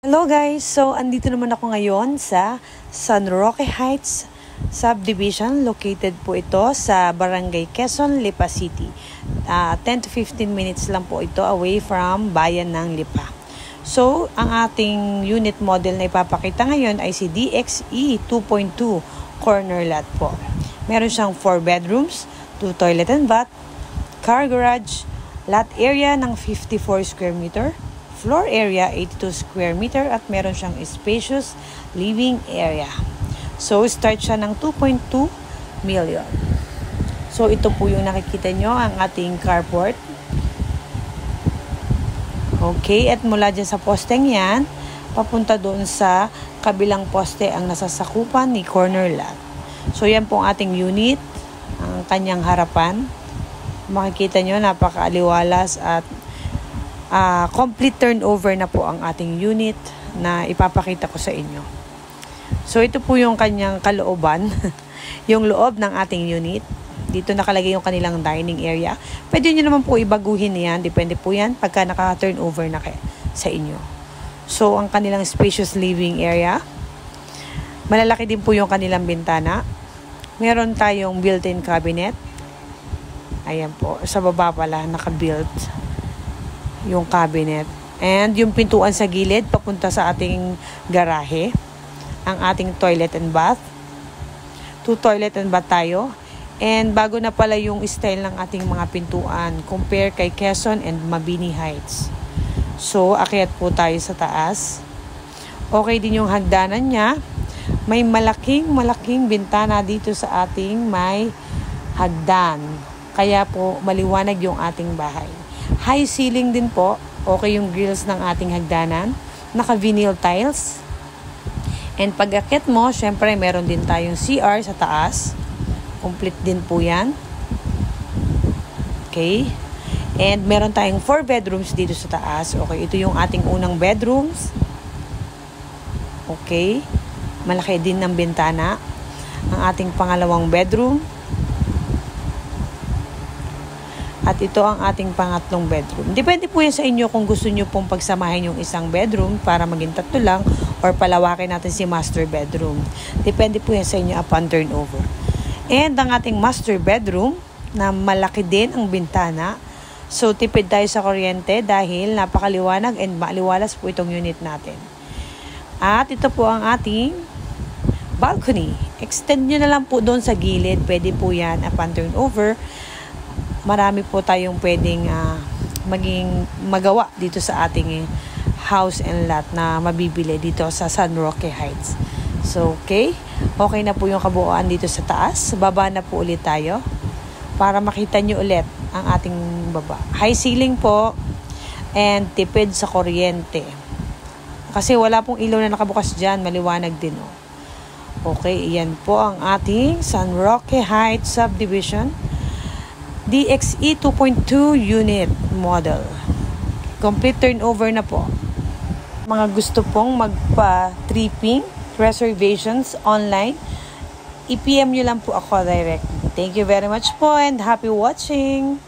Hello guys! So, andito naman ako ngayon sa San Roque Heights Subdivision. Located po ito sa Barangay Quezon, Lipa City. 10 to 15 minutes lang po ito away from Bayan ng Lipa. So, ang ating unit model na ipapakita ngayon ay si DXE 2.2 corner lot po. Meron siyang 4 bedrooms, 2 toilet and bath, car garage, lot area ng 54 square meter, floor area 82 square meter at meron siyang spacious living area. So start siya ng 2.2 million. So ito po yung nakikita nyo, ang ating carport. Okay, at mula dyan sa posteng yan, papunta doon sa kabilang poste ang nasasakupan ni corner lot. So yan po ang ating unit, ang kanyang harapan. Makikita nyo, napakaaliwalas at complete turnover na po ang ating unit na ipapakita ko sa inyo. So ito po yung kanyang kalooban, yung loob ng ating unit. Dito nakalagay yung kanilang dining area. Pwede nyo naman po ibaguhin yan, depende po yan pagka naka-turnover na sa inyo. So ang kanilang spacious living area, malalaki din po yung kanilang bintana. Meron tayong built-in cabinet. Ayan po, sa baba pala naka-built yung cabinet. And yung pintuan sa gilid, papunta sa ating garahe. Ang ating toilet and bath. 2 toilet and bath tayo. And bago na pala yung style ng ating mga pintuan compare kay Quezon and Mabini Heights. So, akyat po tayo sa taas. Okay din yung hagdanan niya. May malaking bintana dito sa ating may hagdan. Kaya po maliwanag yung ating bahay. High ceiling din po. Okay yung grills ng ating hagdanan. Naka-vinyl tiles. And pag-akit mo, syempre meron din tayong CR sa taas. Complete din po yan. Okay. And meron tayong 4 bedrooms dito sa taas. Okay, ito yung ating unang bedrooms. Okay. Malaki din ng bintana. Ang ating pangalawang bedroom. At ito ang ating pangatlong bedroom. Depende po yan sa inyo kung gusto nyo pong pagsamahin yung isang bedroom para maging 3 lang or palawakin natin si master bedroom. Depende po yan sa inyo upon turnover. And ang ating master bedroom na malaki din ang bintana. So tipid tayo sa kuryente dahil napakaliwanag and maaliwalas po itong unit natin. At ito po ang ating balcony. Extend nyo na lang po doon sa gilid. Pwede po yan upon turnover. Marami po tayong pwedeng magawa dito sa ating house and lot na mabibili dito sa San Roque Heights. So, okay. Okay na po yung kabuuan dito sa taas. Baba na po ulit tayo para makita nyo ulit ang ating baba. High ceiling po and tipid sa kuryente. Kasi wala pong ilaw na nakabukas dyan. Maliwanag din. Okay, iyan po ang ating San Roque Heights Subdivision. DXE 2.2 unit model. Complete turnover na po. Mga gusto pong magpa-tripping, reservations online, i-PM nyo lang po ako direct. Thank you very much po and happy watching!